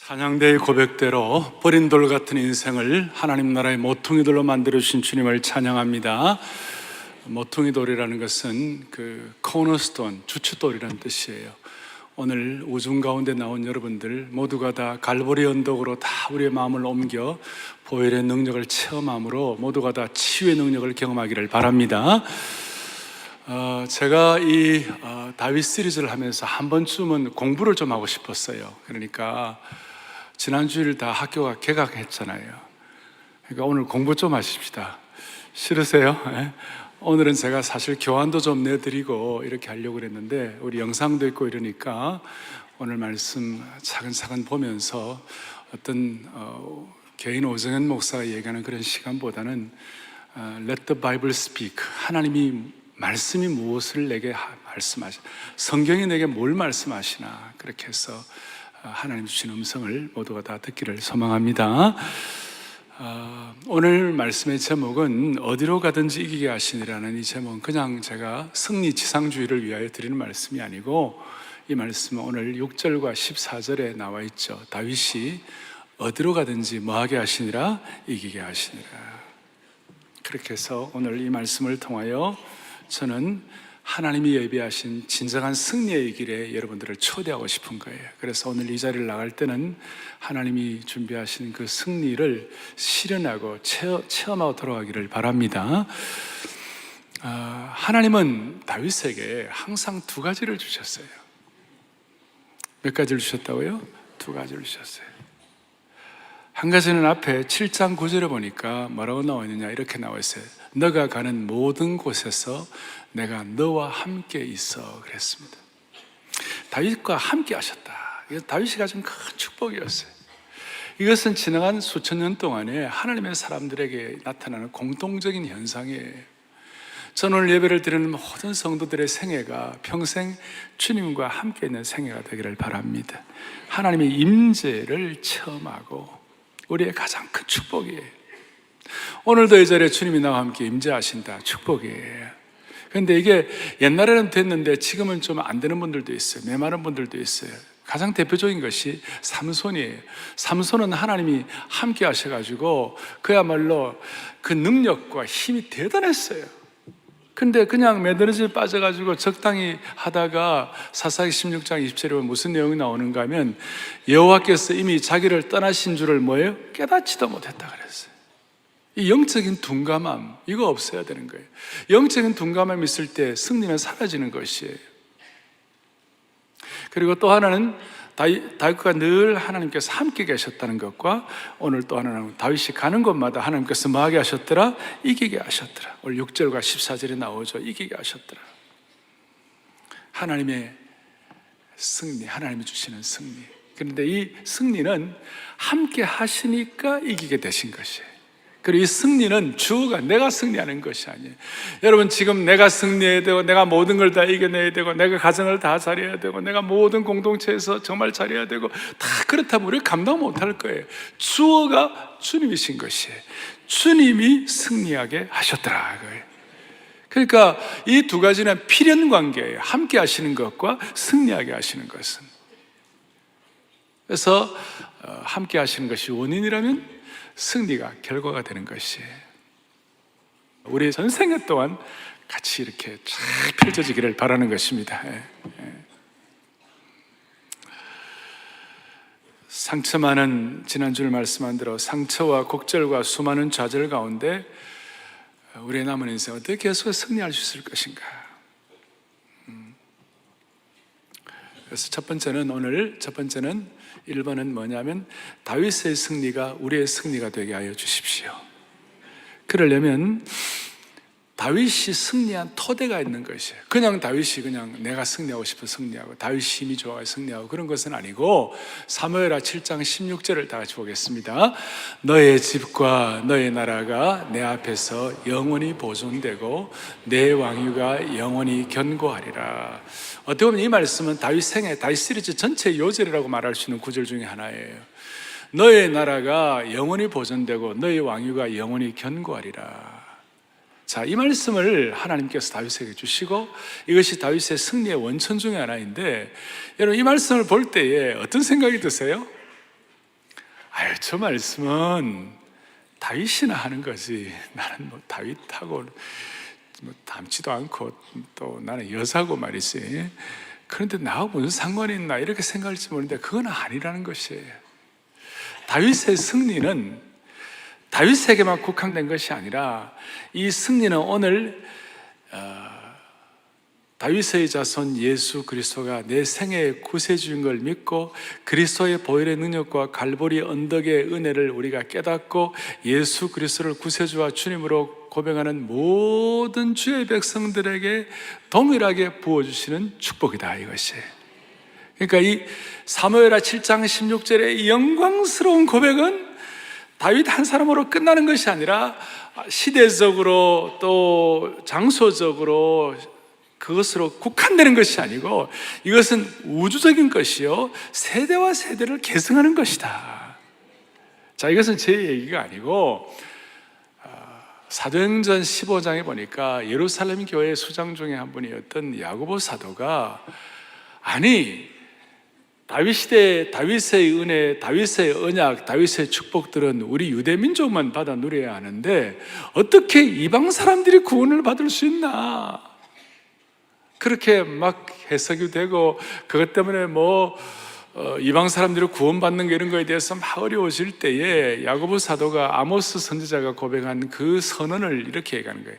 찬양대의 고백대로 버린 돌 같은 인생을 하나님 나라의 모퉁이 돌로 만들어주신 주님을 찬양합니다. 모퉁이 돌이라는 것은 그 코너스톤, 주춧돌이라는 뜻이에요. 오늘 우중 가운데 나온 여러분들 모두가 다 갈보리 언덕으로 다 우리의 마음을 옮겨 보혈의 능력을 체험함으로 모두가 다 치유의 능력을 경험하기를 바랍니다. 제가 이 다윗 시리즈를 하면서 한 번쯤은 공부를 좀 하고 싶었어요. 그러니까 지난주일 다 학교가 개강했잖아요. 그러니까 오늘 공부 좀 하십시다. 싫으세요? 네? 오늘은 제가 사실 교환도 좀 내드리고 이렇게 하려고 그랬는데 우리 영상도 있고 이러니까 오늘 말씀 차근차근 보면서 어떤 개인 오정현 목사가 얘기하는 그런 시간보다는 Let the Bible speak. 하나님이 말씀이 무엇을 내게 말씀하시나, 성경이 내게 뭘 말씀하시나, 그렇게 해서 하나님 주신 음성을 모두가 다 듣기를 소망합니다. 오늘 말씀의 제목은 어디로 가든지 이기게 하시니라는 이 제목은 그냥 제가 승리 지상주의를 위하여 드리는 말씀이 아니고, 이 말씀은 오늘 6절과 14절에 나와 있죠. 다윗이 어디로 가든지 뭐하게 하시니라, 이기게 하시니라. 그렇게 해서 오늘 이 말씀을 통하여 저는 하나님이 예비하신 진정한 승리의 길에 여러분들을 초대하고 싶은 거예요. 그래서 오늘 이 자리를 나갈 때는 하나님이 준비하신 그 승리를 실현하고 체험하고 돌아가기를 바랍니다. 하나님은 다윗에게 항상 두 가지를 주셨어요. 몇 가지를 주셨다고요? 두 가지를 주셨어요. 한 가지는 앞에 7장 9절에 보니까 뭐라고 나와 있느냐, 이렇게 나와 있어요. 너가 가는 모든 곳에서 내가 너와 함께 있어, 그랬습니다. 다윗과 함께 하셨다. 이거 다윗이 가진 큰 축복이었어요. 이것은 지나간 수천 년 동안에 하나님의 사람들에게 나타나는 공통적인 현상이에요. 저는 오늘 예배를 드리는 모든 성도들의 생애가 평생 주님과 함께 있는 생애가 되기를 바랍니다. 하나님의 임재를 체험하고 우리의 가장 큰 축복이에요. 오늘도 이 자리에 주님이 나와 함께 임재하신다, 축복이에요. 그런데 이게 옛날에는 됐는데 지금은 좀 안 되는 분들도 있어요. 메마른 분들도 있어요. 가장 대표적인 것이 삼손이에요. 삼손은 하나님이 함께 하셔가지고 그야말로 그 능력과 힘이 대단했어요. 근데 그냥 매너리즘에 빠져가지고 적당히 하다가 사사기 16장 20절에 보면 무슨 내용이 나오는가 하면 여호와께서 이미 자기를 떠나신 줄을 뭐예요? 깨닫지도 못했다 그랬어요. 이 영적인 둔감함, 이거 없어야 되는 거예요. 영적인 둔감함이 있을 때 승리는 사라지는 것이에요. 그리고 또 하나는 다윗과 늘 하나님께서 함께 계셨다는 것과 오늘 또 하나는 다윗이 가는 곳마다 하나님께서 뭐하게 하셨더라? 이기게 하셨더라. 오늘 6절과 14절에 나오죠. 이기게 하셨더라. 하나님의 승리, 하나님이 주시는 승리. 그런데 이 승리는 함께 하시니까 이기게 되신 것이에요. 그리고 이 승리는 주어가 내가 승리하는 것이 아니에요. 여러분, 지금 내가 승리해야 되고 내가 모든 걸 다 이겨내야 되고 내가 가정을 다 잘해야 되고 내가 모든 공동체에서 정말 잘해야 되고 다 그렇다면 우리 감당 못할 거예요. 주어가 주님이신 것이에요. 주님이 승리하게 하셨더라. 그러니까 이 두 가지는 필연 관계예요. 함께 하시는 것과 승리하게 하시는 것은. 그래서 함께 하시는 것이 원인이라면 승리가 결과가 되는 것이에요. 우리 전생애 동안 같이 이렇게 쫙 펼쳐지기를 바라는 것입니다. 상처 많은, 지난주에 말씀한 대로 상처와 곡절과 수많은 좌절 가운데 우리의 남은 인생 어떻게 계속 승리할 수 있을 것인가. 그래서 첫 번째는 1번은 뭐냐면 다윗의 승리가 우리의 승리가 되게 하여 주십시오. 그러려면 다윗이 승리한 토대가 있는 것이에요. 그냥 다윗이 그냥 내가 승리하고 싶어 승리하고 다윗이 힘이 좋아서 승리하고 그런 것은 아니고, 사무엘하 7장 16절을 다 같이 보겠습니다. 너의 집과 너의 나라가 내 앞에서 영원히 보존되고 내 왕위가 영원히 견고하리라. 어떻게 보면 이 말씀은 다윗 생애, 다윗 시리즈 전체의 요절이라고 말할 수 있는 구절 중에 하나예요. 너의 나라가 영원히 보존되고 너의 왕위가 영원히 견고하리라. 자, 이 말씀을 하나님께서 다윗에게 주시고 이것이 다윗의 승리의 원천 중에 하나인데, 여러분 이 말씀을 볼 때에 어떤 생각이 드세요? 저 말씀은 다윗이나 하는 거지. 나는 뭐 다윗하고 뭐 닮지도 않고 또 나는 여자고 말이지. 그런데 나하고 무슨 상관이 있나 이렇게 생각할지 모르는데 그건 아니라는 것이에요. 다윗의 승리는 다윗에게만 국한된 것이 아니라 이 승리는 오늘 다윗의 자손 예수 그리스도가 내 생애의 구세주인 걸 믿고 그리스도의 보혈의 능력과 갈보리 언덕의 은혜를 우리가 깨닫고 예수 그리스도를 구세주와 주님으로 고백하는 모든 주의 백성들에게 동일하게 부어주시는 축복이다, 이것이. 그러니까 이 사무엘하 7장 16절의 영광스러운 고백은 다윗 한 사람으로 끝나는 것이 아니라 시대적으로 또 장소적으로 그것으로 국한되는 것이 아니고 이것은 우주적인 것이요 세대와 세대를 계승하는 것이다. 자, 이것은 제 얘기가 아니고 사도행전 15장에 보니까 예루살렘 교회 수장 중에 한 분이었던 야고보 사도가 아니 다윗 시대에 다윗의 은혜, 다윗의 언약, 다윗의 축복들은 우리 유대 민족만 받아 누려야 하는데 어떻게 이방 사람들이 구원을 받을 수 있나? 그렇게 막 해석이 되고 그것 때문에 이방 사람들이 구원받는 거 이런 거에 대해서 막 어려워질 때에 야고보 사도가 아모스 선지자가 고백한 그 선언을 이렇게 얘기하는 거예요.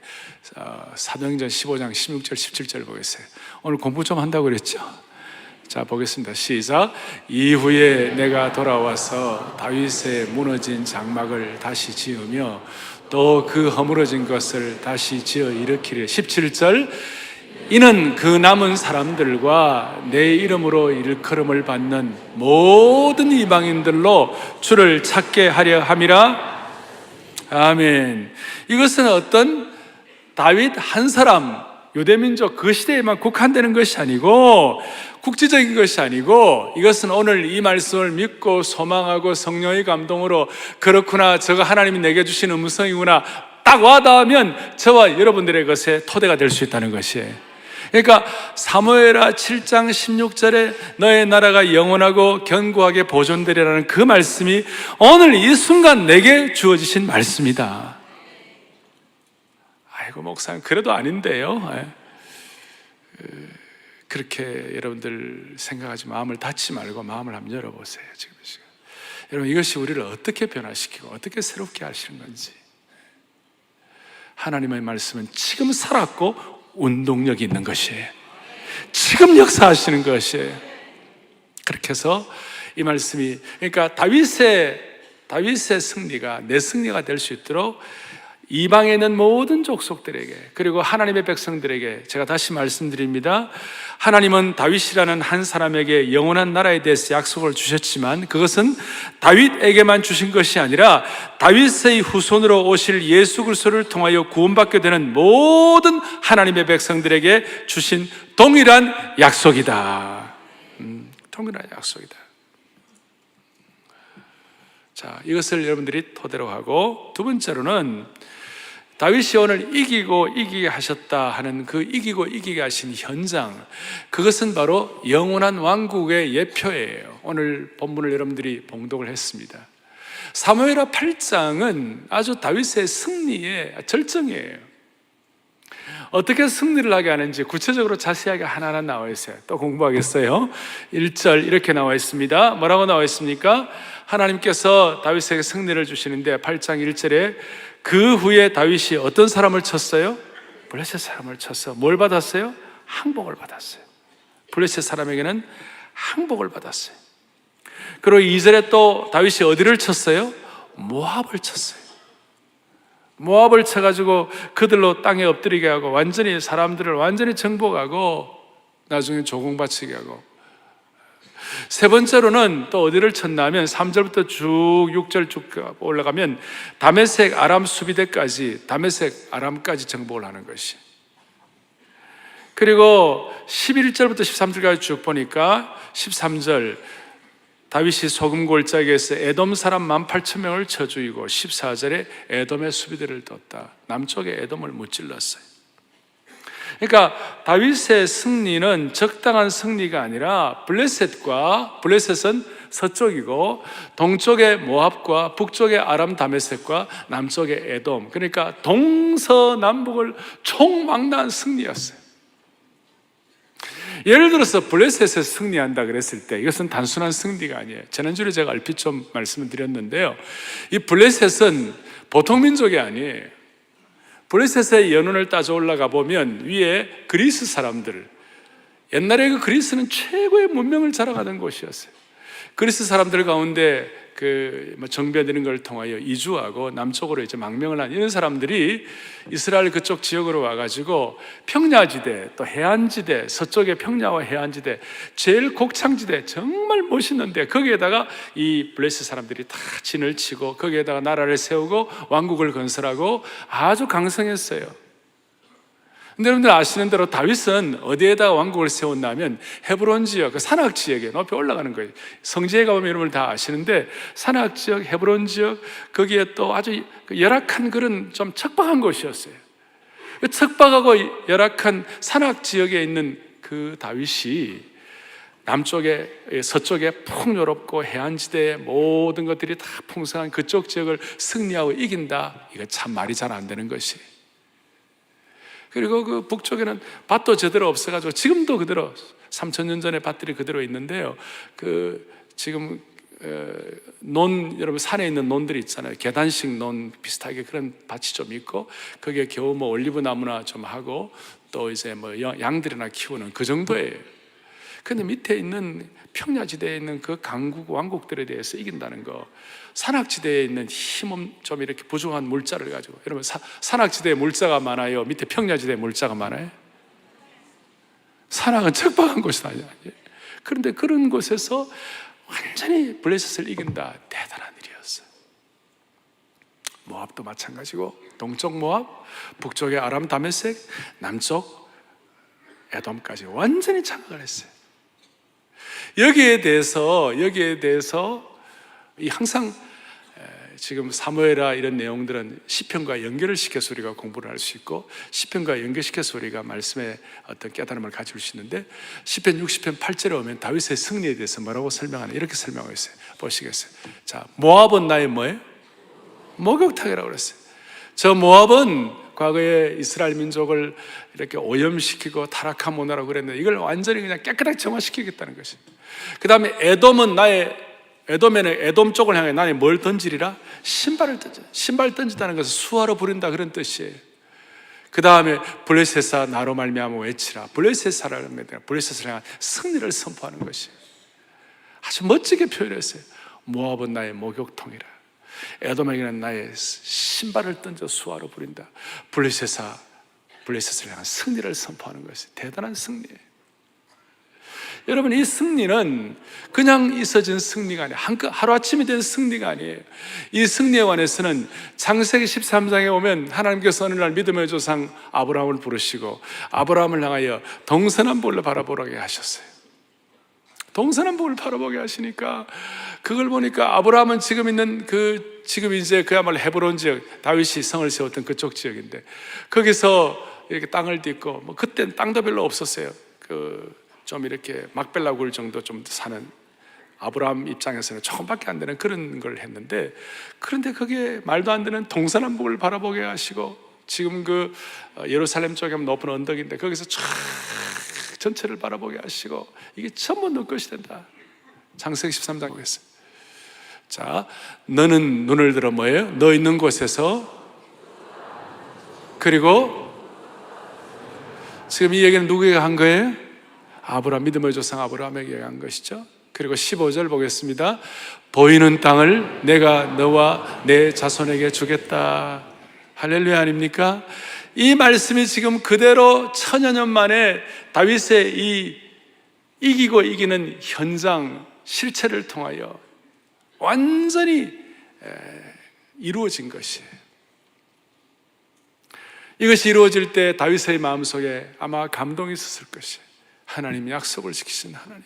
사도행전 15장 16절 17절 보겠어요. 오늘 공부 좀 한다고 그랬죠? 자, 보겠습니다. 시작. 이후에 내가 돌아와서 다윗의 무너진 장막을 다시 지으며 또 그 허물어진 것을 다시 지어 일으키려. 17절. 이는 그 남은 사람들과 내 이름으로 일컬음을 받는 모든 이방인들로 주를 찾게 하려 함이라. 아멘. 이것은 어떤 다윗 한 사람, 유대민족 그 시대에만 국한되는 것이 아니고 국제적인 것이 아니고 이것은 오늘 이 말씀을 믿고 소망하고 성령의 감동으로 그렇구나, 저가 하나님이 내게 주신 음성이구나 딱 와닿으면 저와 여러분들의 것에 토대가 될 수 있다는 것이에요. 그러니까 사무엘하 7장 16절에 너의 나라가 영원하고 견고하게 보존되리라는 그 말씀이 오늘 이 순간 내게 주어지신 말씀이다. 아이고 목사님 그래도 아닌데요. 그렇게 여러분들 생각하지 마음을 닫지 말고 마음을 한번 열어보세요. 지금 여러분 이것이 우리를 어떻게 변화시키고 어떻게 새롭게 하시는 건지. 하나님의 말씀은 지금 살았고 운동력이 있는 것이에요. 지금 역사하시는 것이에요. 그렇게 해서 이 말씀이 그러니까 다윗의 승리가 내 승리가 될 수 있도록 이방에 있는 모든 족속들에게 그리고 하나님의 백성들에게 제가 다시 말씀드립니다. 하나님은 다윗이라는 한 사람에게 영원한 나라에 대해서 약속을 주셨지만 그것은 다윗에게만 주신 것이 아니라 다윗의 후손으로 오실 예수 그리스도를 통하여 구원받게 되는 모든 하나님의 백성들에게 주신 동일한 약속이다. 동일한 약속이다. 자, 이것을 여러분들이 토대로 하고 두 번째로는 다윗이 오늘 이기고 이기게 하셨다 하는 그 이기고 이기게 하신 현장, 그것은 바로 영원한 왕국의 예표예요. 오늘 본문을 여러분들이 봉독을 했습니다. 사무엘하 8장은 아주 다윗의 승리의 절정이에요. 어떻게 승리를 하게 하는지 구체적으로 자세하게 하나하나 나와 있어요. 또 공부하겠어요. 1절 이렇게 나와 있습니다. 뭐라고 나와 있습니까? 하나님께서 다윗에게 승리를 주시는데 8장 1절에 그 후에 다윗이 어떤 사람을 쳤어요? 블레셋 사람을 쳤어요. 뭘 받았어요? 항복을 받았어요. 블레셋 사람에게는 항복을 받았어요. 그리고 2절에 또 다윗이 어디를 쳤어요? 모압을 쳤어요. 모압을 쳐가지고 그들로 땅에 엎드리게 하고 완전히 사람들을 완전히 정복하고 나중에 조공바치게 하고, 세 번째로는 또 어디를 쳤냐면 3절부터 쭉 6절 쭉 올라가면 다메섹 아람 수비대까지, 다메섹 아람까지 정복을 하는 것이. 그리고 11절부터 13절까지 쭉 보니까 13절 다윗이 소금 골짜기에서 에돔 사람 18,000명을 쳐 죽이고 14절에 에돔의 수비대를 뒀다. 남쪽에 에돔을 무찔렀어요. 그러니까 다윗의 승리는 적당한 승리가 아니라 블레셋은 서쪽이고, 동쪽에 모압과 북쪽에 아람 다메섹과 남쪽에 에돔, 그러니까 동서남북을 총망라한 승리였어요. 예를 들어서 블레셋에서 승리한다 그랬을 때 이것은 단순한 승리가 아니에요. 지난주에 제가 얼핏 좀 말씀을 드렸는데요, 이 블레셋은 보통 민족이 아니에요. 블레셋의 연원을 따져 올라가 보면 위에 그리스 사람들, 옛날에 그 그리스는 최고의 문명을 자랑하던 곳이었어요. 그리스 사람들 가운데 정변 이런 걸 통하여 이주하고 남쪽으로 이제 망명을 한 이런 사람들이 이스라엘 그쪽 지역으로 와가지고 평야지대, 또 해안지대, 서쪽의 평야와 해안지대, 제일 곡창지대, 정말 멋있는데 거기에다가 이 블레셋 사람들이 다 진을 치고 거기에다가 나라를 세우고 왕국을 건설하고 아주 강성했어요. 근데 여러분들 아시는 대로 다윗은 어디에다가 왕국을 세웠냐면 헤브론 지역, 그 산악 지역에 높이 올라가는 거예요. 성지에 가보면 여러분들 다 아시는데 산악 지역, 헤브론 지역, 거기에 또 아주 열악한 그런 좀 척박한 곳이었어요. 그 척박하고 열악한 산악 지역에 있는 그 다윗이 남쪽에, 서쪽에 풍요롭고 해안지대의 모든 것들이 다 풍성한 그쪽 지역을 승리하고 이긴다, 이거 참 말이 잘 안 되는 것이. 그리고 그 북쪽에는 밭도 제대로 없어가지고 지금도 그대로 3000년 전에 밭들이 그대로 있는데요, 지금 여러분 산에 있는 논들이 있잖아요. 계단식 논 비슷하게 그런 밭이 좀 있고 거기에 겨우 뭐 올리브 나무나 좀 하고 또 이제 뭐 양들이나 키우는 그 정도예요. 근데 밑에 있는 평야지대에 있는 그 강국 왕국들에 대해서 이긴다는 거, 산악지대에 있는 힘은 좀 이렇게 부족한 물자를 가지고, 여러분 산악지대에 물자가 많아요? 밑에 평야지대에 물자가 많아요? 산악은 척박한 곳이 아니에요. 그런데 그런 곳에서 완전히 블레셋을 이긴다, 대단한 일이었어요. 모압도 마찬가지고, 동쪽 모압, 북쪽의 아람 다메섹, 남쪽 에돔까지 완전히 장악을 했어요. 여기에 대해서 이 항상 지금 사무엘아 이런 내용들은 시편과 연결을 시켜서 우리가 공부를 할 수 있고, 시편과 연결시켜서 우리가 말씀의 어떤 깨달음을 가질 수 있는데, 시편 60편 8절에 오면 다윗의 승리에 대해서 뭐라고 설명하나, 이렇게 설명하고 있어요. 보시겠어요? 자, 모압은 나의 뭐예요? 목욕탕이라고 그랬어요. 저 모압은 과거에 이스라엘 민족을 이렇게 오염시키고 타락한 문화라고 그랬는데 이걸 완전히 그냥 깨끗하게 정화시키겠다는 것입니다. 그 다음에 에돔은 에돔에는 에돔 쪽을 향해 나는 뭘 던지리라? 신발을 던져. 신발 던지다는 것은 수하로 부린다, 그런 뜻이에요. 그 다음에 블레셋아 나로 말미암아 외치라. 블레셋아라는 겁니다. 블레셋을 향한 승리를 선포하는 것이에요. 아주 멋지게 표현했어요. 모압은 나의 목욕통이라. 에돔에게는 나의 신발을 던져 수하로 부린다. 블레셋을 향한 승리를 선포하는 것이 대단한 승리예요. 여러분, 이 승리는 그냥 있어진 승리가 아니에요. 하루아침에 된 승리가 아니에요. 이 승리에 관해서는 창세기 13장에 오면 하나님께서 어느 날 믿음의 조상 아브라함을 부르시고 아브라함을 향하여 동서남북을 바라보게 하셨어요. 동서남북을 바라보게 하시니까 그걸 보니까 아브라함은 지금 있는 지금 이제 그야말로 헤브론 지역, 다윗이 성을 세웠던 그쪽 지역인데 거기서 이렇게 땅을 딛고, 뭐 그땐 땅도 별로 없었어요. 좀 이렇게 막벨라 굴 정도 좀 사는 아브라함 입장에서는 조금밖에 안 되는 그런 걸 했는데, 그런데 그게 말도 안 되는 동서남북을 바라보게 하시고, 지금 예루살렘 쪽에 높은 언덕인데 거기서 쫙 전체를 바라보게 하시고, 이게 전부 너 것이 된다. 창세기 13장에 했어요. 자, 너는 눈을 들어 뭐예요? 너 있는 곳에서, 그리고 지금 이 얘기는 누구에게 한 거예요? 아브라함, 믿음의 조상 아브라함에게 한 것이죠. 그리고 15절 보겠습니다. 보이는 땅을 내가 너와 내 자손에게 주겠다. 할렐루야 아닙니까? 이 말씀이 지금 그대로 천여 년 만에 다윗의 이 이기고 이기는 현장 실체를 통하여 완전히 이루어진 것이에요. 이것이 이루어질 때 다윗의 마음속에 아마 감동이 있었을 것이에요. 하나님 약속을 지키신 하나님,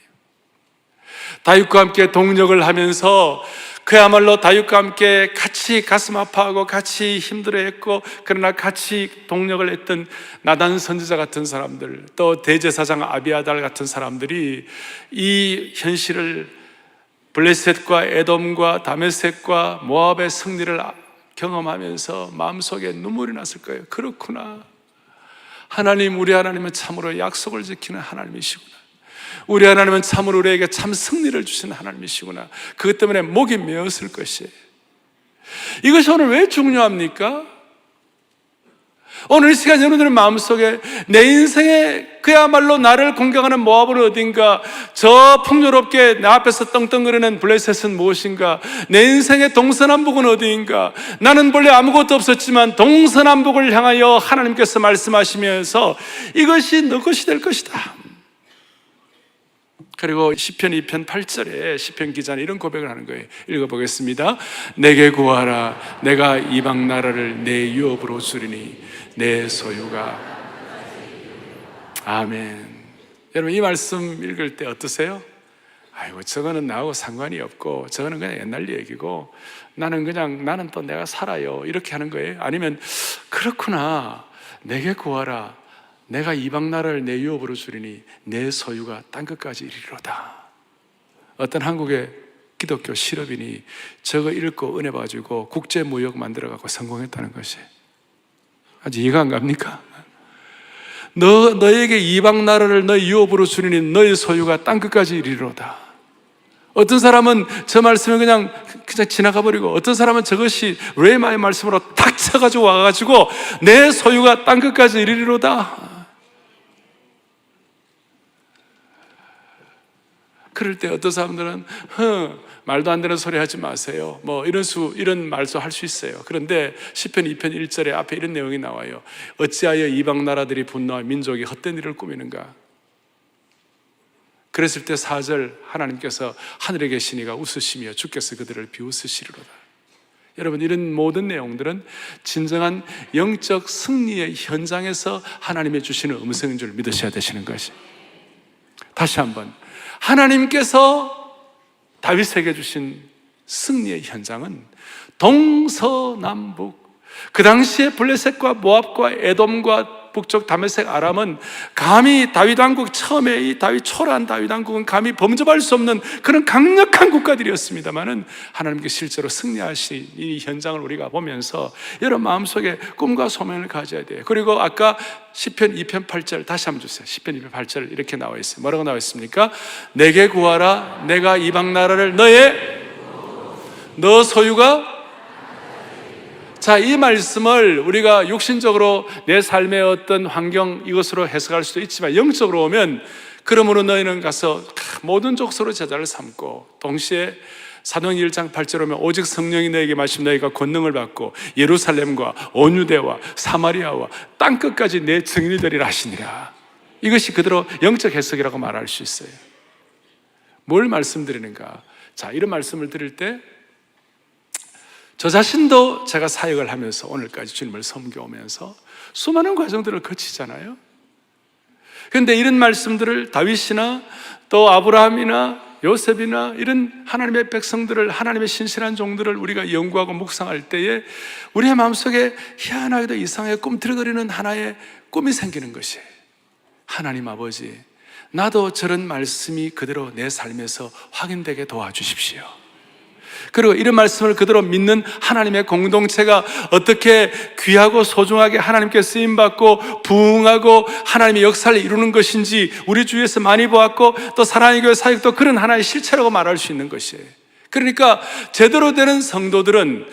다윗과 함께 동력을 하면서 그야말로 다윗과 함께 같이 가슴 아파하고 같이 힘들어했고, 그러나 같이 동력을 했던 나단 선지자 같은 사람들, 또 대제사장 아비아달 같은 사람들이 이 현실을 블레셋과 에돔과 다메섹과 모압의 승리를 경험하면서 마음속에 눈물이 났을 거예요. 그렇구나. 하나님, 우리 하나님은 참으로 약속을 지키는 하나님이시구나. 우리 하나님은 참으로 우리에게 참 승리를 주시는 하나님이시구나. 그것 때문에 목이 메었을 것이에요. 이것이 오늘 왜 중요합니까? 오늘 이 시간 여러분들의 마음속에 내 인생에 그야말로 나를 공격하는 모압은 어딘가, 저 풍요롭게 내 앞에서 떵떵거리는 블레셋은 무엇인가, 내 인생의 동서남북은 어디인가, 나는 본래 아무것도 없었지만 동서남북을 향하여 하나님께서 말씀하시면서 이것이 너 것이 될 것이다. 그리고 시편 2편 8절에 시편 기자는 이런 고백을 하는 거예요. 읽어보겠습니다. 내게 구하라. 내가 이방 나라를 내 유업으로 주리니 내 소유가. 아멘. 여러분, 이 말씀 읽을 때 어떠세요? 아이고, 저거는 나하고 상관이 없고 저거는 그냥 옛날 얘기고 나는 또 내가 살아요, 이렇게 하는 거예요? 아니면 그렇구나, 내게 구하라. 내가 이방 나라를 내 유업으로 주리니 내 소유가 땅끝까지 이르리로다. 어떤 한국의 기독교 실업인이 저거 읽고 은혜 봐주고 국제무역 만들어갖고 성공했다는 것이 아주 이해가 안 갑니까? 너에게 이방 나라를 너의 유업으로 주리니 너의 소유가 땅끝까지 이르리로다. 어떤 사람은 저 말씀을 그냥 지나가 버리고, 어떤 사람은 저것이 레마의 말씀으로 탁 쳐가지고 와가지고 내 소유가 땅끝까지 이르리로다. 그럴 때 어떤 사람들은 말도 안 되는 소리 하지 마세요, 뭐 이런 말도 할 수 있어요. 그런데 시편 2편 1절에 앞에 이런 내용이 나와요. 어찌하여 이방 나라들이 분노하여 민족이 헛된 일을 꾸미는가. 그랬을 때 4절 하나님께서 하늘에 계신 이가 웃으시며 주께서 그들을 비웃으시리로다. 여러분, 이런 모든 내용들은 진정한 영적 승리의 현장에서 하나님이 주시는 음성인 줄 믿으셔야 되시는 것이. 다시 한번, 하나님께서 다윗에게 주신 승리의 현장은 동서남북, 그 당시에 블레셋과 모압과 에돔과 북쪽 다메섹 아람은 감히 다윗 왕국, 처음에 이 초라한 다윗 왕국은 감히 범접할 수 없는 그런 강력한 국가들이었습니다만은 하나님께 실제로 승리하신 이 현장을 우리가 보면서 여러분 마음속에 꿈과 소망을 가져야 돼요. 그리고 아까 시편 2편 8절 다시 한번 주세요. 시편 2편 8절 이렇게 나와 있어요. 뭐라고 나와 있습니까? 내게 구하라. 내가 이방 나라를 너 소유가. 자, 이 말씀을 우리가 육신적으로 내 삶의 어떤 환경 이것으로 해석할 수도 있지만 영적으로 오면, 그러므로 너희는 가서 모든 족속으로 제자를 삼고, 동시에 사도행전 1장 8절 오면 오직 성령이 너에게 마시면 너희가 권능을 받고 예루살렘과 온 유대와 사마리아와 땅끝까지 내 증인이 되리라 하시니라. 이것이 그대로 영적 해석이라고 말할 수 있어요. 뭘 말씀드리는가? 자, 이런 말씀을 드릴 때 저 자신도 제가 사역을 하면서 오늘까지 주님을 섬겨오면서 수많은 과정들을 거치잖아요. 그런데 이런 말씀들을 다윗이나 또 아브라함이나 요셉이나 이런 하나님의 백성들을, 하나님의 신실한 종들을 우리가 연구하고 묵상할 때에 우리의 마음속에 희한하게도 이상하게 꿈틀거리는 하나의 꿈이 생기는 것이에요. 하나님 아버지, 나도 저런 말씀이 그대로 내 삶에서 확인되게 도와주십시오. 그리고 이런 말씀을 그대로 믿는 하나님의 공동체가 어떻게 귀하고 소중하게 하나님께 쓰임받고 부흥하고 하나님의 역사를 이루는 것인지 우리 주위에서 많이 보았고, 또 사랑의 교회 사역도 그런 하나의 실체라고 말할 수 있는 것이에요. 그러니까 제대로 되는 성도들은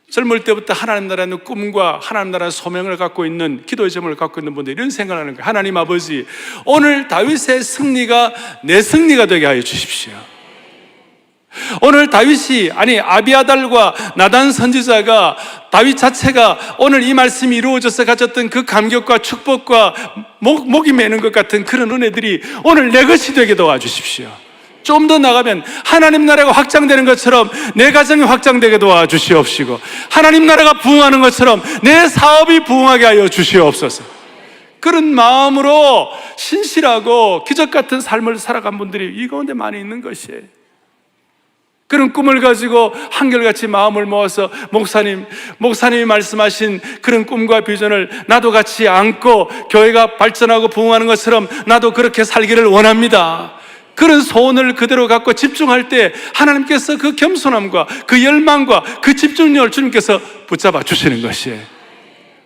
젊을 때부터 하나님 나라의 꿈과 하나님 나라의 소명을 갖고 있는, 기도의 제목을 갖고 있는 분들이 이런 생각을 하는 거예요. 하나님 아버지, 오늘 다윗의 승리가 내 승리가 되게 하여 주십시오. 오늘 다윗이, 아비아달과 나단 선지자가, 다윗 자체가 오늘 이 말씀이 이루어져서 가졌던 그 감격과 축복과 목이 메는 것 같은 그런 은혜들이 오늘 내 것이 되게 도와주십시오. 좀 더 나가면 하나님 나라가 확장되는 것처럼 내 가정이 확장되게 도와주시옵시고, 하나님 나라가 부흥하는 것처럼 내 사업이 부흥하게 하여 주시옵소서. 그런 마음으로 신실하고 기적 같은 삶을 살아간 분들이 이 가운데 많이 있는 것이에요. 그런 꿈을 가지고 한결같이 마음을 모아서 목사님이 말씀하신 그런 꿈과 비전을 나도 같이 안고 교회가 발전하고 부흥하는 것처럼 나도 그렇게 살기를 원합니다. 그런 소원을 그대로 갖고 집중할 때 하나님께서 그 겸손함과 그 열망과 그 집중력을 주님께서 붙잡아 주시는 것이에요.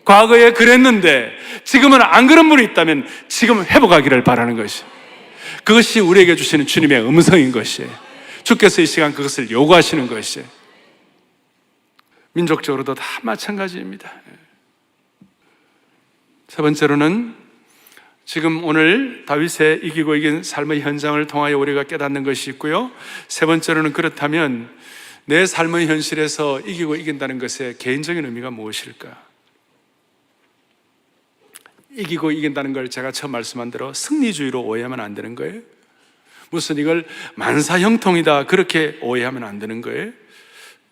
과거에 그랬는데 지금은 안 그런 분이 있다면 지금 회복하기를 바라는 것이에요. 그것이 우리에게 주시는 주님의 음성인 것이에요. 주께서 이 시간 그것을 요구하시는 것이에요. 민족적으로도 다 마찬가지입니다. 세 번째로는 지금 오늘 다윗의 이기고 이긴 삶의 현장을 통하여 우리가 깨닫는 것이 있고요. 세 번째로는 그렇다면 내 삶의 현실에서 이기고 이긴다는 것의 개인적인 의미가 무엇일까? 이기고 이긴다는 걸 제가 처음 말씀한 대로 승리주의로 오해하면 안 되는 거예요. 무슨 이걸 만사형통이다 그렇게 오해하면 안 되는 거예요.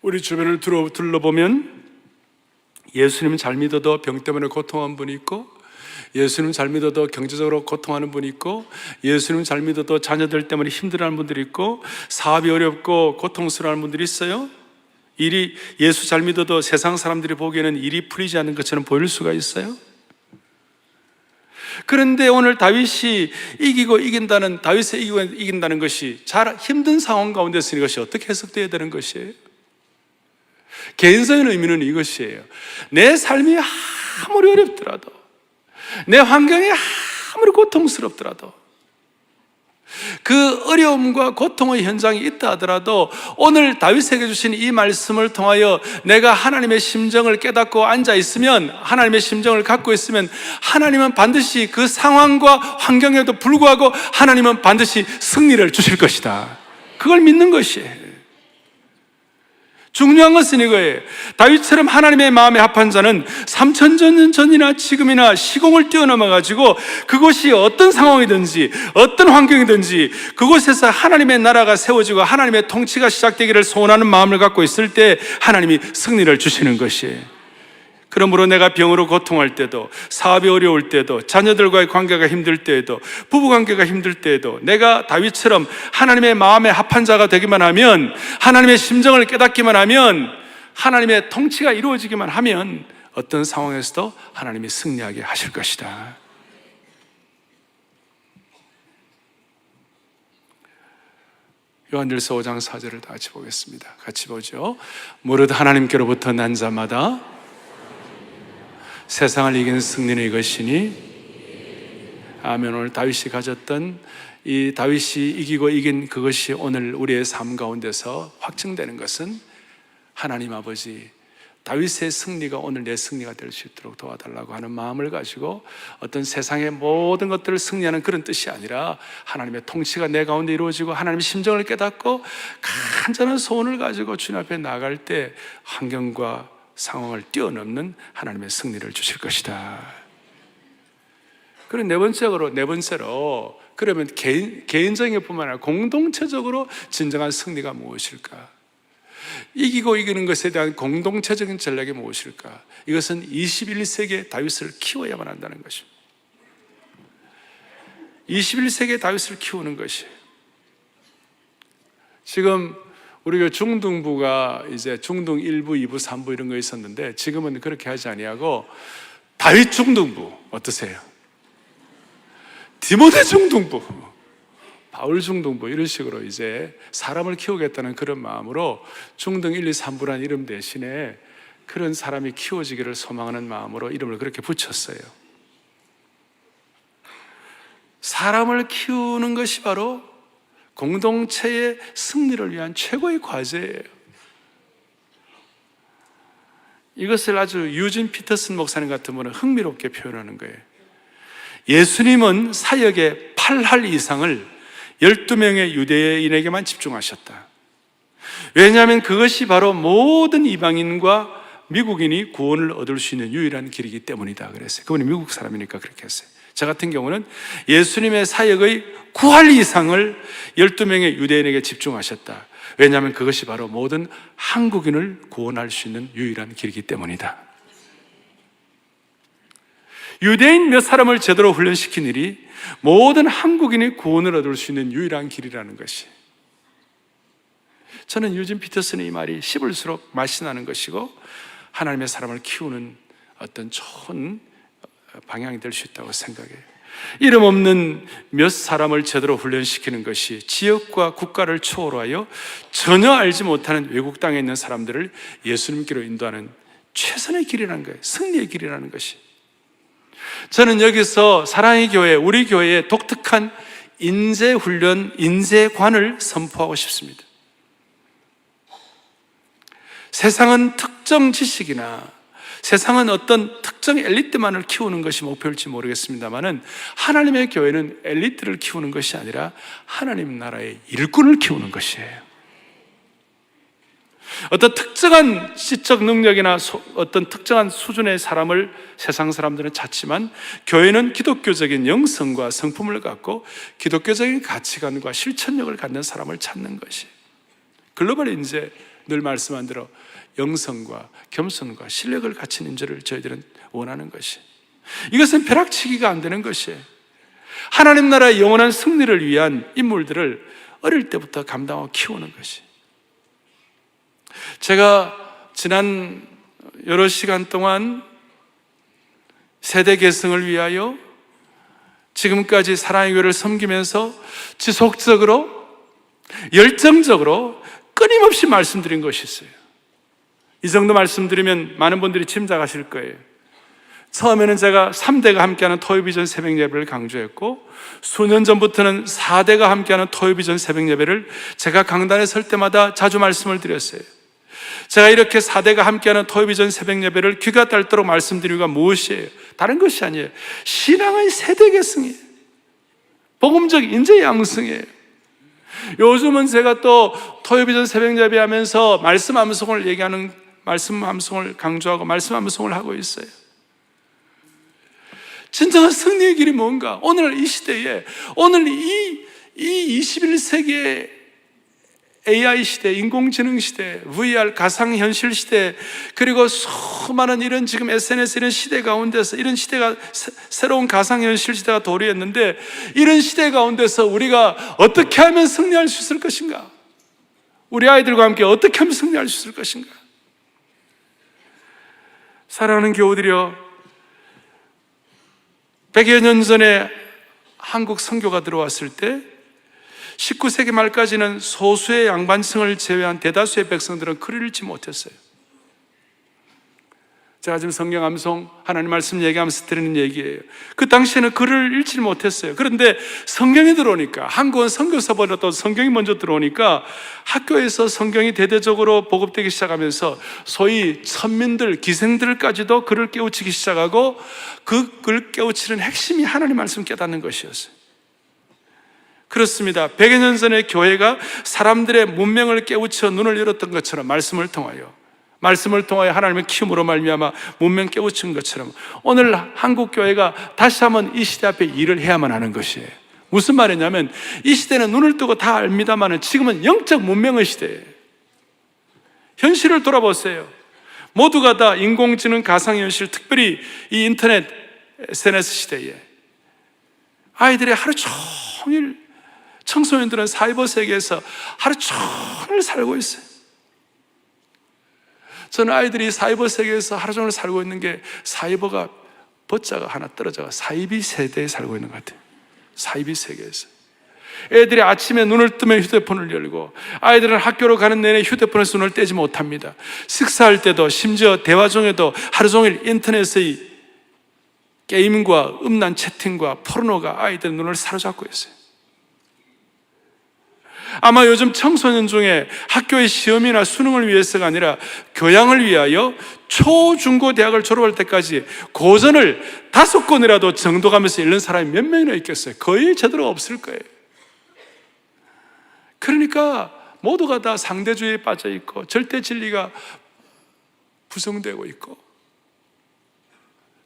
우리 주변을 둘러보면 예수님 잘 믿어도 병 때문에 고통한 분이 있고, 예수님 잘 믿어도 경제적으로 고통하는 분이 있고, 예수님 잘 믿어도 자녀들 때문에 힘들어하는 분들이 있고, 사업이 어렵고 고통스러워하는 분들이 있어요. 일이 예수 잘 믿어도 세상 사람들이 보기에는 일이 풀리지 않는 것처럼 보일 수가 있어요. 그런데 오늘 다윗이 이기고 이긴다는, 다윗의 이기고 이긴다는 것이 잘 힘든 상황 가운데 있으니 이것이 어떻게 해석되어야 되는 것이에요? 개인적인 의미는 이것이에요. 내 삶이 아무리 어렵더라도, 내 환경이 아무리 고통스럽더라도, 그 어려움과 고통의 현장이 있다 하더라도 오늘 다윗에게 주신 이 말씀을 통하여 내가 하나님의 심정을 깨닫고 앉아 있으면, 하나님의 심정을 갖고 있으면 하나님은 반드시 그 상황과 환경에도 불구하고 하나님은 반드시 승리를 주실 것이다. 그걸 믿는 것이에요. 중요한 것은 이거예요. 다윗처럼 하나님의 마음에 합한 자는 3000년 전이나 지금이나 시공을 뛰어넘어가지고 그곳이 어떤 상황이든지 어떤 환경이든지 그곳에서 하나님의 나라가 세워지고 하나님의 통치가 시작되기를 소원하는 마음을 갖고 있을 때 하나님이 승리를 주시는 것이에요. 그러므로 내가 병으로 고통할 때도, 사업이 어려울 때도, 자녀들과의 관계가 힘들 때에도, 부부관계가 힘들 때에도 내가 다윗처럼 하나님의 마음에 합한 자가 되기만 하면, 하나님의 심정을 깨닫기만 하면, 하나님의 통치가 이루어지기만 하면 어떤 상황에서도 하나님이 승리하게 하실 것이다. 요한일서 5장 4절을 다 같이 보겠습니다. 같이 보죠. 무릇 하나님께로부터 난 자마다 세상을 이기는 승리는 이것이니. 아멘. 오늘 다윗이 가졌던 이 다윗이 이기고 이긴 그것이 오늘 우리의 삶 가운데서 확증되는 것은 하나님 아버지 다윗의 승리가 오늘 내 승리가 될 수 있도록 도와달라고 하는 마음을 가지고 어떤 세상의 모든 것들을 승리하는 그런 뜻이 아니라 하나님의 통치가 내 가운데 이루어지고 하나님의 심정을 깨닫고 간절한 소원을 가지고 주님 앞에 나갈 때 환경과 상황을 뛰어넘는 하나님의 승리를 주실 것이다. 그리고 네 번째로 그러면 개인적인 뿐만 아니라 공동체적으로 진정한 승리가 무엇일까? 이기고 이기는 것에 대한 공동체적인 전략이 무엇일까? 이것은 21세기의 다윗을 키워야만 한다는 것입니다. 21세기의 다윗을 키우는 것이에요. 지금 우리가 중등부가 이제 중등 1부, 2부, 3부 이런 거 있었는데 지금은 그렇게 하지 아니하고 다윗 중등부 어떠세요? 디모데 중등부, 바울 중등부 이런 식으로 이제 사람을 키우겠다는 그런 마음으로 중등 1, 2, 3부라는 이름 대신에 그런 사람이 키워지기를 소망하는 마음으로 이름을 그렇게 붙였어요. 사람을 키우는 것이 바로 공동체의 승리를 위한 최고의 과제예요. 이것을 아주 유진 피터슨 목사님 같은 분은 흥미롭게 표현하는 거예요. 예수님은 사역의 8할 이상을 12명의 유대인에게만 집중하셨다. 왜냐하면 그것이 바로 모든 이방인과 미국인이 구원을 얻을 수 있는 유일한 길이기 때문이다 그랬어요. 그분이 미국 사람이니까 그렇게 했어요. 저 같은 경우는 예수님의 사역의 9할 이상을 12명의 유대인에게 집중하셨다. 왜냐하면 그것이 바로 모든 한국인을 구원할 수 있는 유일한 길이기 때문이다. 유대인 몇 사람을 제대로 훈련시킨 일이 모든 한국인이 구원을 얻을 수 있는 유일한 길이라는 것이, 저는 유진 피터슨의 이 말이 씹을수록 맛이 나는 것이고 하나님의 사람을 키우는 어떤 좋은 방향이 될 수 있다고 생각해요. 이름 없는 몇 사람을 제대로 훈련시키는 것이 지역과 국가를 초월하여 전혀 알지 못하는 외국 땅에 있는 사람들을 예수님께로 인도하는 최선의 길이라는 거예요. 승리의 길이라는 것이. 저는 여기서 사랑의 교회, 우리 교회의 독특한 인재훈련, 인재관을 선포하고 싶습니다. 세상은 특정 지식이나 세상은 어떤 특정 엘리트만을 키우는 것이 목표일지 모르겠습니다만은 하나님의 교회는 엘리트를 키우는 것이 아니라 하나님 나라의 일꾼을 키우는 것이에요. 어떤 특정한 지적 능력이나 어떤 특정한 수준의 사람을 세상 사람들은 찾지만 교회는 기독교적인 영성과 성품을 갖고 기독교적인 가치관과 실천력을 갖는 사람을 찾는 것이 글로벌 인재, 늘 말씀한 대로 영성과 겸손과 신뢰를 갖춘 인재를 저희들은 원하는 것이, 이것은 벼락치기가 안 되는 것이에요. 하나님 나라의 영원한 승리를 위한 인물들을 어릴 때부터 감당하고 키우는 것이. 제가 지난 여러 시간 동안 세대 계승을 위하여 지금까지 사랑의 교회를 섬기면서 지속적으로 열정적으로 끊임없이 말씀드린 것이 있어요. 이 정도 말씀드리면 많은 분들이 짐작하실 거예요. 처음에는 제가 3대가 함께하는 토요비전 새벽 예배를 강조했고, 수년 전부터는 4대가 함께하는 토요비전 새벽 예배를 제가 강단에 설 때마다 자주 말씀을 드렸어요. 제가 이렇게 4대가 함께하는 토요비전 새벽 예배를 귀가 닳도록 말씀드린 이유가 무엇이에요? 다른 것이 아니에요. 신앙의 세대 계승이에요. 복음적 인재 양성이에요. 요즘은 제가 또 토요비전 새벽 예배하면서 말씀 암송을 얘기하는, 말씀 암송을 강조하고 말씀 암송을 하고 있어요. 진정한 승리의 길이 뭔가? 오늘 이 시대에, 오늘 이 21세기의 AI 시대, 인공지능 시대, VR, 가상현실 시대, 그리고 수많은 이런 지금 SNS 이런 시대 가운데서, 이런 시대가, 새로운 가상현실 시대가 도래했는데, 이런 시대 가운데서 우리가 어떻게 하면 승리할 수 있을 것인가? 우리 아이들과 함께 어떻게 하면 승리할 수 있을 것인가? 사랑하는 교우들이여, 100여 년 전에 한국 선교가 들어왔을 때 19세기 말까지는 소수의 양반층을 제외한 대다수의 백성들은 글을 읽지 못했어요. 제가 지금 성경 암송, 하나님 말씀 얘기하면서 드리는 얘기예요. 그 당시에는 글을 읽지 못했어요. 그런데 성경이 들어오니까, 한국은 선교사보다도 성경이 먼저 들어오니까 학교에서 성경이 대대적으로 보급되기 시작하면서 소위 천민들, 기생들까지도 글을 깨우치기 시작하고, 그 글 깨우치는 핵심이 하나님 말씀 깨닫는 것이었어요. 그렇습니다. 100여 년 전에 교회가 사람들의 문명을 깨우쳐 눈을 열었던 것처럼 말씀을 통하여 하나님의 키움으로 말미암아 문명 깨우친 것처럼 오늘 한국 교회가 다시 한번 이 시대 앞에 일을 해야만 하는 것이에요. 무슨 말이냐면, 이 시대는 눈을 뜨고 다 압니다만 지금은 영적 문명의 시대예요. 현실을 돌아보세요. 모두가 다 인공지능, 가상현실, 특별히 이 인터넷 SNS 시대에 아이들이 하루 종일, 청소년들은 사이버 세계에서 하루 종일 살고 있어요. 저는 아이들이 사이버 세계에서 하루 종일 살고 있는 게, 사이버가 버자가 하나 떨어져가 사이비 세대에 살고 있는 것 같아요. 사이비 세계에서 애들이 아침에 눈을 뜨면 휴대폰을 열고, 아이들은 학교로 가는 내내 휴대폰에서 눈을 떼지 못합니다. 식사할 때도, 심지어 대화 중에도 하루 종일 인터넷의 게임과 음란 채팅과 포르노가 아이들 눈을 사로잡고 있어요. 아마 요즘 청소년 중에 학교의 시험이나 수능을 위해서가 아니라 교양을 위하여 초, 중, 고, 대학을 졸업할 때까지 고전을 5권이라도 정독하면서 읽는 사람이 몇 명이나 있겠어요? 거의 제대로 없을 거예요. 그러니까 모두가 다 상대주의에 빠져 있고, 절대 진리가 부정되고 있고,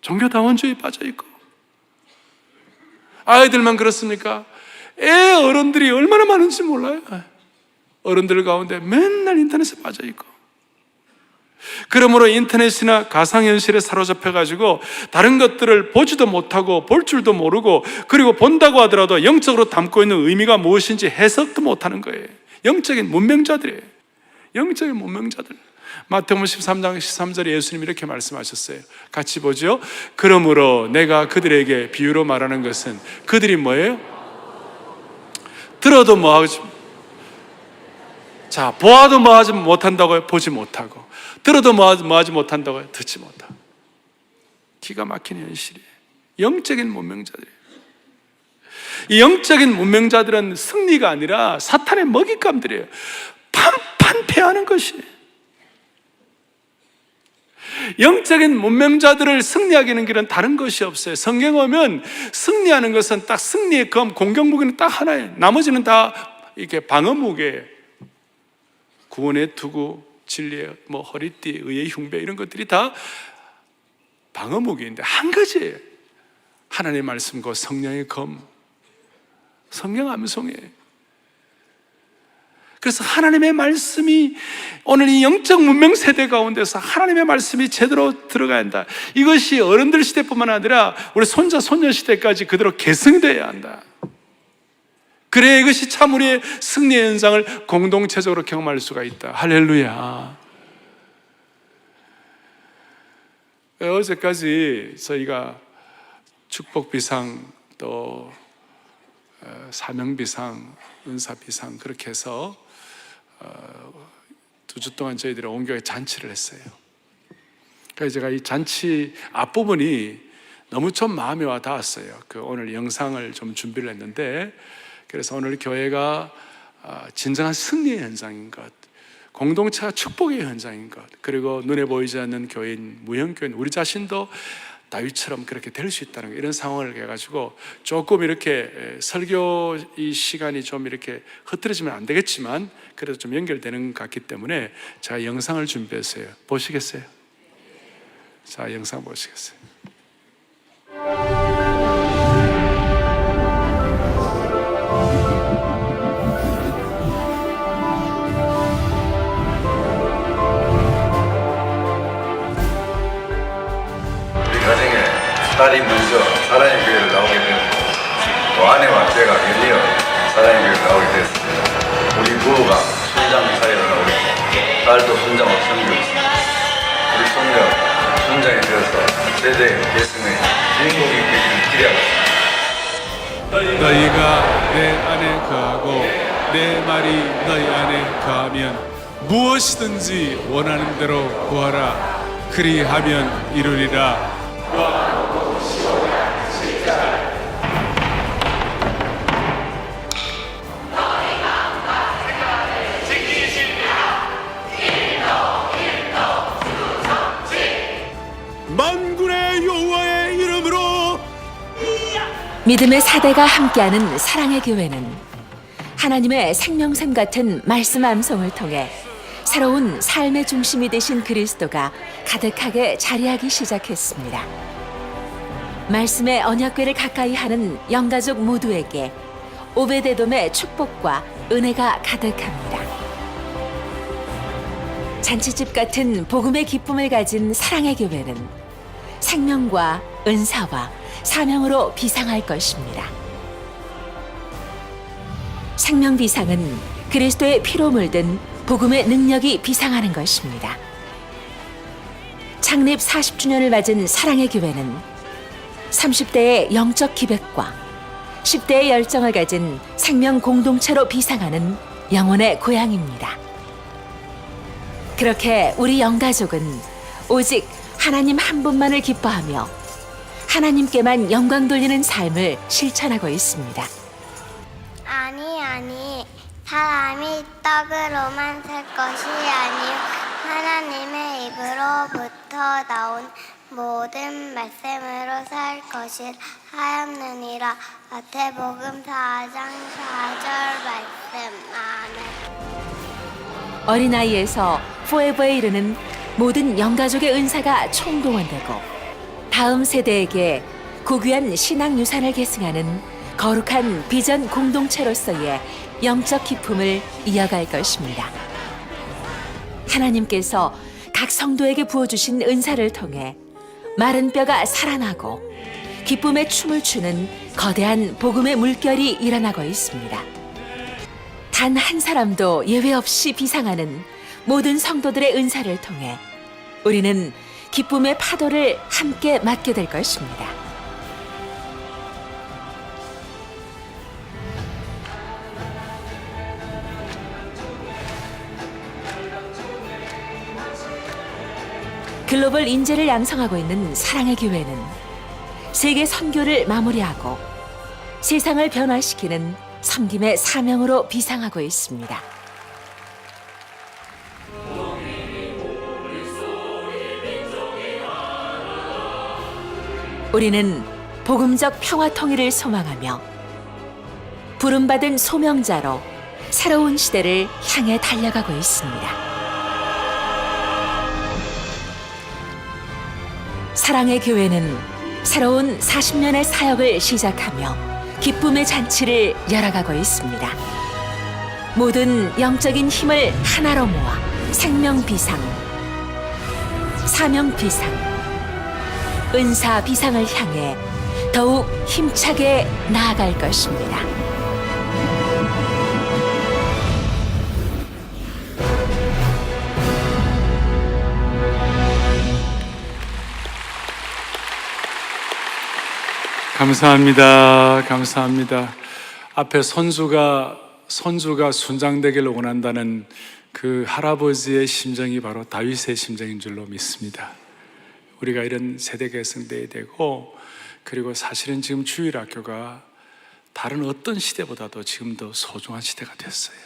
종교다원주의에 빠져 있고. 아이들만 그렇습니까? 어른들이 얼마나 많은지 몰라요. 어른들 가운데 맨날 인터넷에 빠져 있고, 그러므로 인터넷이나 가상현실에 사로잡혀가지고 다른 것들을 보지도 못하고 볼 줄도 모르고, 그리고 본다고 하더라도 영적으로 담고 있는 의미가 무엇인지 해석도 못하는 거예요. 영적인 문명자들이에요. 영적인 문명자들. 마태복음 13장 13절에 예수님이 이렇게 말씀하셨어요. 같이 보죠. 그러므로 내가 그들에게 비유로 말하는 것은 그들이 뭐예요? 들어도 뭐하지, 자, 보아도 뭐하지 못한다고요? 보지 못하고. 들어도 뭐하지 못한다고요? 듣지 못하고. 기가 막힌 현실이에요. 영적인 문명자들이에요. 이 영적인 문명자들은 승리가 아니라 사탄의 먹잇감들이에요. 판판 패하는 것이에요. 영적인 문명자들을 승리하게 하는 길은 다른 것이 없어요. 성경 오면 승리하는 것은 딱 승리의 검, 공격무기는 딱 하나예요. 나머지는 다 이렇게 방어무기예요. 구원의 투구, 진리의 허리띠, 의의 흉배, 이런 것들이 다 방어무기인데 한 가지예요. 하나님의 말씀과 성령의 검, 성령 암송이에요. 그래서 하나님의 말씀이 오늘 이 영적 문명 세대 가운데서 하나님의 말씀이 제대로 들어가야 한다. 이것이 어른들 시대뿐만 아니라 우리 손자 손녀 시대까지 그대로 계승되어야 한다. 그래야 이것이 참 우리의 승리의 현상을 공동체적으로 경험할 수가 있다. 할렐루야. 어제까지 저희가 축복비상 또 사명비상, 은사비상 그렇게 해서 2주 동안 저희들이 온 교회 잔치를 했어요. 그래서 제가 이 잔치 앞부분이 너무 좀 마음에 와 닿았어요. 오늘 영상을 좀 준비를 했는데, 그래서 오늘 교회가 진정한 승리의 현장인 것, 공동체가 축복의 현장인 것, 그리고 눈에 보이지 않는 교인, 무형교인, 우리 자신도 다윗처럼 그렇게 될 수 있다는 거, 이런 상황을 해가지고 조금 이렇게 설교 이 시간이 좀 이렇게 흐트러지면 안 되겠지만 그래도 좀 연결되는 것 같기 때문에 제가 영상을 준비했어요. 보시겠어요? 자, 영상 보시겠어요? 딸이 먼저 사랑의 교회를 나오게 되었고, 또 아내와 제가 연이어 사랑의 교회를 나오게 되었습니다. 우리 부부가 순장 사회를 나오고 있고, 딸도 순장으로 섬기고 있습니다. 우리 손녀 순장이 되어서 세대의 계승의 주인공이 되기를 기대하고 있습니다. 너희가 내 안에 거하고 내 말이 너희 안에 거하면 무엇이든지 원하는 대로 구하라. 그리하면 이루리라. 만군의 여호와의 이름으로. 믿음의 사대가 함께하는 사랑의 교회는 하나님의 생명샘 같은 말씀 암송을 통해 새로운 삶의 중심이 되신 그리스도가 가득하게 자리하기 시작했습니다. 말씀의 언약궤를 가까이 하는 영가족 모두에게 오베데돔의 축복과 은혜가 가득합니다. 잔치집 같은 복음의 기쁨을 가진 사랑의 교회는 생명과 은사와 사명으로 비상할 것입니다. 생명 비상은 그리스도의 피로 물든 복음의 능력이 비상하는 것입니다. 창립 40주년을 맞은 사랑의 교회는 30대의 영적 기백과 10대의 열정을 가진 생명 공동체로 비상하는 영혼의 고향입니다. 그렇게 우리 영가족은 오직 하나님 한 분만을 기뻐하며 하나님께만 영광 돌리는 삶을 실천하고 있습니다. 아니, 사람이 떡으로만 살 것이 아니요 하나님의 입으로부터 나온 모든 말씀으로 살 것을 하였느니라. 마태복음 4장 4절 말씀. 아멘. 어린아이에서 포에버에 이르는 모든 영가족의 은사가 총동원되고 다음 세대에게 고귀한 신앙 유산을 계승하는 거룩한 비전 공동체로서의 영적 기쁨을 이어갈 것입니다. 하나님께서 각 성도에게 부어주신 은사를 통해 마른 뼈가 살아나고 기쁨의 춤을 추는 거대한 복음의 물결이 일어나고 있습니다. 단 한 사람도 예외 없이 비상하는 모든 성도들의 은사를 통해 우리는 기쁨의 파도를 함께 맞게 될 것입니다. 글로벌 인재를 양성하고 있는 사랑의 교회는 세계 선교를 마무리하고 세상을 변화시키는 섬김의 사명으로 비상하고 있습니다. 우리는 복음적 평화 통일을 소망하며 부름받은 소명자로 새로운 시대를 향해 달려가고 있습니다. 사랑의 교회는 새로운 40년의 사역을 시작하며 기쁨의 잔치를 열어가고 있습니다. 모든 영적인 힘을 하나로 모아 생명 비상, 사명 비상, 은사 비상을 향해 더욱 힘차게 나아갈 것입니다. 감사합니다. 감사합니다. 앞에 손주가 순장되기를 원한다는 그 할아버지의 심정이 바로 다윗의 심정인 줄로 믿습니다. 우리가 이런 세대 계승돼야 되고, 그리고 사실은 지금 주일학교가 다른 어떤 시대보다도 지금도 소중한 시대가 됐어요.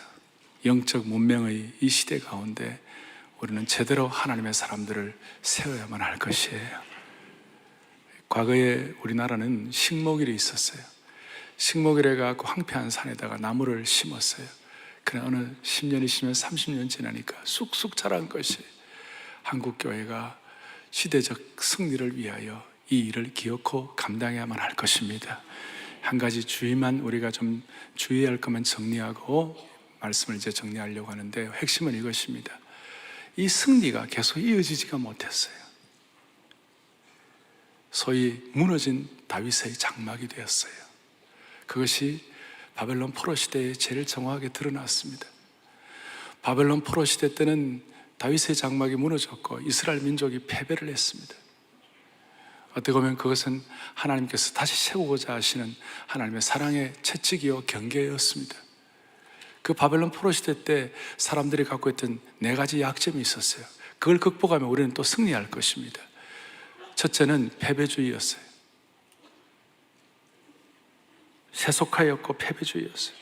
영적 문명의 이 시대 가운데 우리는 제대로 하나님의 사람들을 세워야만 할 것이에요. 과거에 우리나라는 식목일이 있었어요. 식목일에 가고 황폐한 산에다가 나무를 심었어요. 그러나 어느 10년, 20년, 30년 지나니까 쑥쑥 자란 것이 한국교회가 시대적 승리를 위하여 이 일을 기억하고 감당해야만 할 것입니다. 한 가지 주의만 우리가 좀 주의해야 할 것만 정리하고 말씀을 이제 정리하려고 하는데, 핵심은 이것입니다. 이 승리가 계속 이어지지가 못했어요. 소위 무너진 다윗의 장막이 되었어요. 그것이 바벨론 포로 시대에 제일 정확하게 드러났습니다. 바벨론 포로 시대 때는 다윗의 장막이 무너졌고 이스라엘 민족이 패배를 했습니다. 어떻게 보면 그것은 하나님께서 다시 세우고자 하시는 하나님의 사랑의 채찍이요 경계였습니다. 그 바벨론 포로 시대 때 사람들이 갖고 있던 4가지 약점이 있었어요. 그걸 극복하면 우리는 또 승리할 것입니다. 첫째는 패배주의였어요. 세속화였고 패배주의였어요.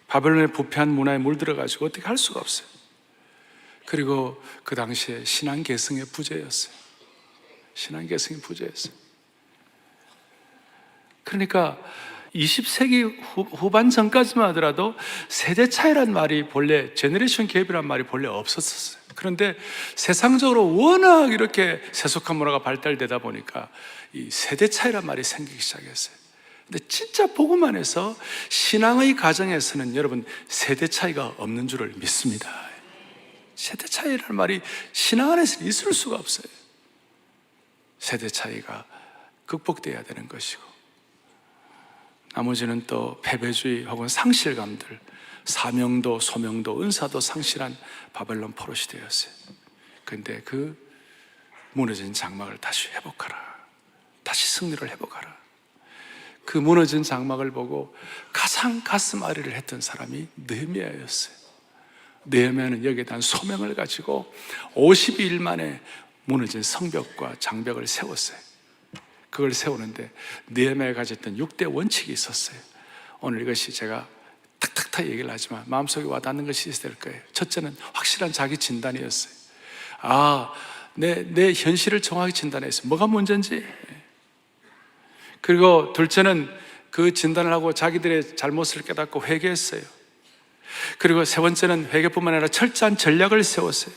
바벨론의 부패한 문화에 물들어가지고 어떻게 할 수가 없어요. 그리고 그 당시에 신앙계승의 부재였어요. 신앙계승의 부재였어요. 그러니까 20세기 후반 전까지만 하더라도 세대 차이란 말이 본래, 제너레이션 갭이란 말이 본래 없었어요. 그런데 세상적으로 워낙 이렇게 세속한 문화가 발달되다 보니까 이 세대 차이란 말이 생기기 시작했어요. 근데 진짜 복음 안에서 신앙의 가정에서는 여러분 세대 차이가 없는 줄을 믿습니다. 세대 차이라는 말이 신앙 안에서 있을 수가 없어요. 세대 차이가 극복돼야 되는 것이고, 나머지는 또 패배주의 혹은 상실감들, 사명도 소명도 은사도 상실한 바벨론 포로 시대였어요. 그런데 그 무너진 장막을 다시 회복하라, 다시 승리를 회복하라. 그 무너진 장막을 보고 가장 가슴 아리를 했던 사람이 느헤미야였어요. 느헤미야는 여기에 대한 소명을 가지고 52일 만에 무너진 성벽과 장벽을 세웠어요. 그걸 세우는데 느헤미야가 가졌던 6대 원칙이 있었어요. 오늘 이것이 제가 탁탁탁 얘기를 하지만 마음속에 와닿는 것이 있을 거예요. 첫째는 확실한 자기 진단이었어요. 내 현실을 정확히 진단했어요. 뭐가 문제인지. 그리고 둘째는 그 진단을 하고 자기들의 잘못을 깨닫고 회개했어요. 그리고 세 번째는 회개뿐만 아니라 철저한 전략을 세웠어요.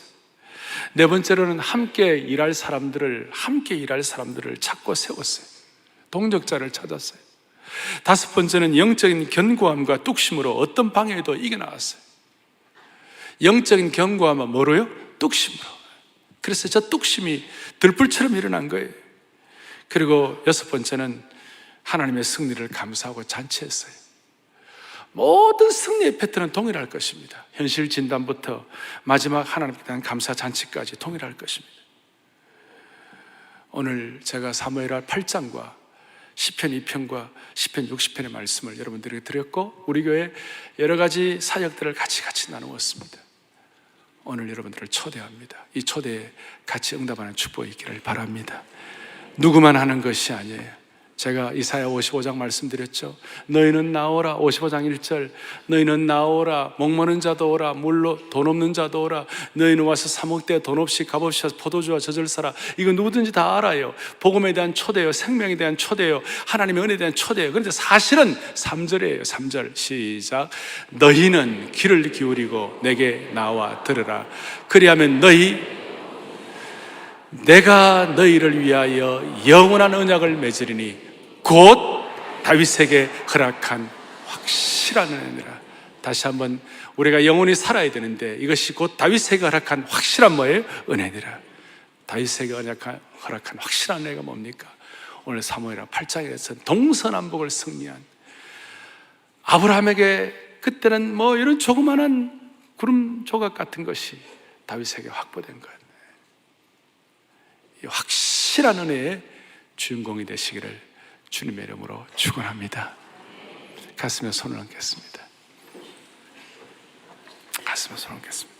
네 번째로는 함께 일할 사람들을 찾고 세웠어요. 동력자를 찾았어요. 다섯 번째는 영적인 견고함과 뚝심으로 어떤 방해에도 이겨나갔어요. 영적인 견고함은 뭐로요? 뚝심으로. 그래서 저 뚝심이 들불처럼 일어난 거예요. 그리고 여섯 번째는 하나님의 승리를 감사하고 잔치했어요. 모든 승리의 패턴은 동일할 것입니다. 현실 진단부터 마지막 하나님께 대한 감사 잔치까지 동일할 것입니다. 오늘 제가 사무엘하 8장과 시편 2편과 시편 60편의 말씀을 여러분들에게 드렸고, 우리 교회 여러 가지 사역들을 같이 나누었습니다. 오늘 여러분들을 초대합니다. 이 초대에 같이 응답하는 축복이 있기를 바랍니다. 누구만 하는 것이 아니에요. 제가 이사야 55장 말씀드렸죠. 너희는 나오라. 55장 1절, 너희는 나오라. 목마른 자도 오라. 물로 돈 없는 자도 오라. 너희는 와서 사 먹되 돈 없이 값없이 포도주와 젖을 사라. 이거 누구든지 다 알아요. 복음에 대한 초대요, 생명에 대한 초대요, 하나님의 은혜에 대한 초대요. 그런데 사실은 3절이에요. 3절 시작. 너희는 귀를 기울이고 내게 나와 들으라. 그리하면 내가 너희를 위하여 영원한 언약을 맺으리니 곧 다윗에게 허락한 확실한 은혜니라. 다시 한번, 우리가 영원히 살아야 되는데 이것이 곧 다윗에게 허락한 확실한 뭐예요? 은혜니라. 다윗에게 허락한 확실한 은혜가 뭡니까? 오늘 사무엘하 8장에서 동서남북을 승리한 아브라함에게 그때는 뭐 이런 조그마한 구름 조각 같은 것이 다윗에게 확보된 거예요. 이 확실한 은혜의 주인공이 되시기를 주님의 이름으로 축원합니다. 가슴에 손을 얹겠습니다. 가슴에 손을 얹겠습니다.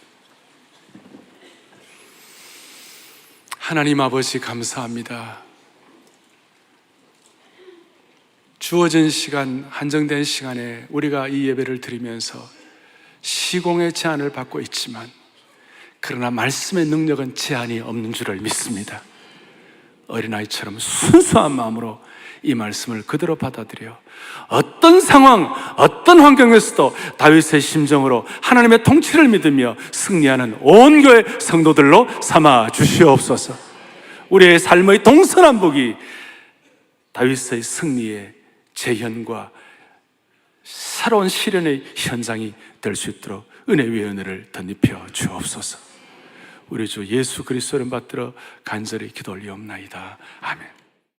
하나님 아버지, 감사합니다. 주어진 시간, 한정된 시간에 우리가 이 예배를 드리면서 시공의 제한을 받고 있지만, 그러나 말씀의 능력은 제한이 없는 줄을 믿습니다. 어린아이처럼 순수한 마음으로 이 말씀을 그대로 받아들여 어떤 상황, 어떤 환경에서도 다윗의 심정으로 하나님의 통치를 믿으며 승리하는 온 교회 성도들로 삼아 주시옵소서. 우리의 삶의 동서남북이 다윗의 승리의 재현과 새로운 실현의 현장이 될 수 있도록 은혜 위에 은혜를 덧입혀 주옵소서. 우리 주 예수 그리스도를 받들어 간절히 기도 올리옵나이다. 아멘.